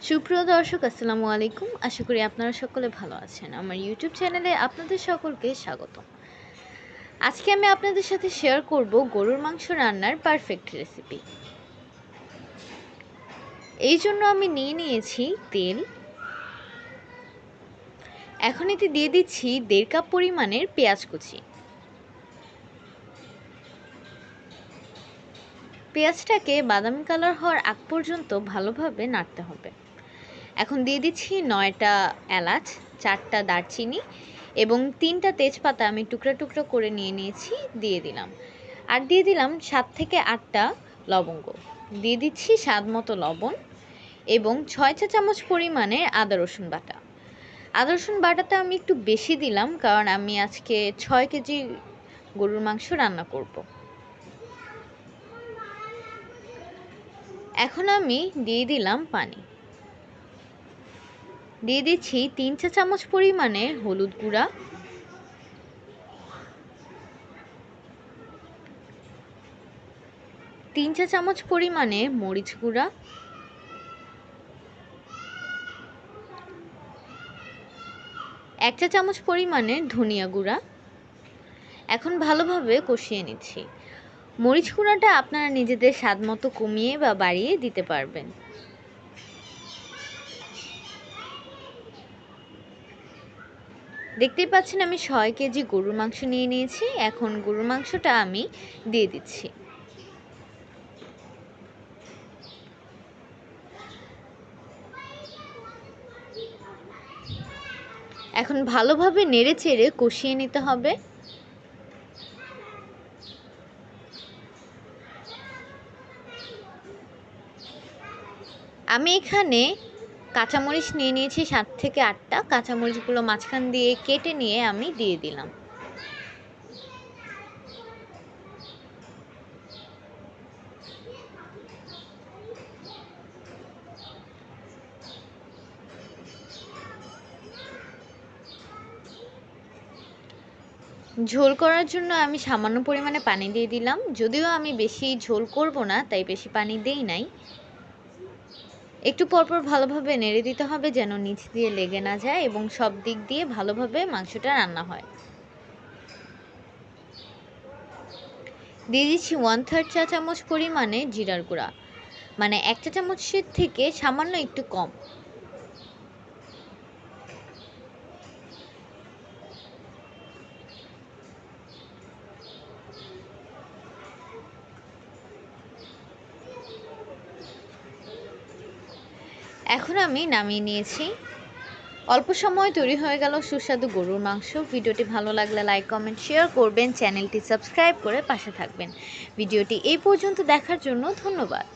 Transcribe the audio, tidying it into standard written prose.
সুপ্রিয় দর্শক আসসালামু আলাইকুম। আশা করি আপনারা সকলে ভালো আছেন। আমার ইউটিউব চ্যানেলে আপনাদের সকলকে স্বাগত। আজকে আমি আপনাদের সাথে শেয়ার করব গরুর মাংস রান্নার পারফেক্ট রেসিপি। এই জন্য আমি নিয়েছি তেল। এখন এতে দিয়ে দিচ্ছি 1.5 কাপ পরিমাণের পেঁয়াজ কুচি। পেঁয়াজটাকে বাদামি কালার হওয়ার আগ পর্যন্ত ভালোভাবে নাড়তে হবে। এখন দিয়ে দিচ্ছি 9টা এলাচ, 4টা দারচিনি এবং 3টা তেজপাতা আমি টুকরা টুকরো করে নিয়েছি, দিয়ে দিলাম। আর দিয়ে দিলাম 7 থেকে 8টা লবঙ্গ। দিয়ে দিচ্ছি স্বাদ মতো লবণ এবং 6 চা চামচ পরিমাণে আদা রসুন বাটা। আদা রসুন বাটাটা আমি একটু বেশি দিলাম, কারণ আমি আজকে 6 কেজি গরুর মাংস রান্না করব। এখন আমি দিয়ে দিলাম পানি। দিয়ে দিচ্ছি 3 চা চামচ পরিমাণে হলুদ গুঁড়া, 3 চা চামচ পরিমাণে মরিচ গুঁড়া, 1 চা চামচ পরিমাণে ধনিয়া গুঁড়া। এখন ভালোভাবে কষিয়ে নিচ্ছি। মরিচ গুঁড়াটা আপনারা নিজেদের স্বাদ মতো কমিয়ে বা বাড়িয়ে দিতে পারবেন। দেখতেই পাচ্ছেন আমি 6 কেজি গরুর মাংস নিয়েছি। এখন গরুর মাংসটা আমি দিয়ে দিচ্ছি। এখন ভালোভাবে নেড়ে চেড়ে কষিয়ে নিতে হবে। আমি এখানে কাঁচামরিচ নিয়েছি 7 থেকে 8টা। কাঁচামরিচগুলো মাঝখান দিয়ে কেটে নিয়ে আমি দিয়ে দিলাম। ঝোল করার জন্য আমি সামান্য পরিমাণে পানি দিয়ে দিলাম। যদিও আমি বেশি ঝোল করব না, তাই বেশি পানি দেই নাই। একটু পরপর ভালোভাবে নেড়ে দিতে হবে যেন নিচ দিয়ে লেগে না যায় এবং সব দিক দিয়ে ভালোভাবে মাংসটা রান্না হয়। দিয়ে দিচ্ছি 1/3 চা চামচ পরিমাণে জিরার গুঁড়া, মানে 1 চা চামচের থেকে সামান্য একটু কম। এখন আমি নামিয়ে নিয়েছি। অল্প সময় তৈরি হয়ে গেল সুস্বাদু গরুর মাংস। ভিডিওটি ভালো লাগলে লাইক, কমেন্ট, শেয়ার করবেন। চ্যানেলটি সাবস্ক্রাইব করে পাশে থাকবেন। ভিডিওটি এই পর্যন্ত দেখার জন্য ধন্যবাদ।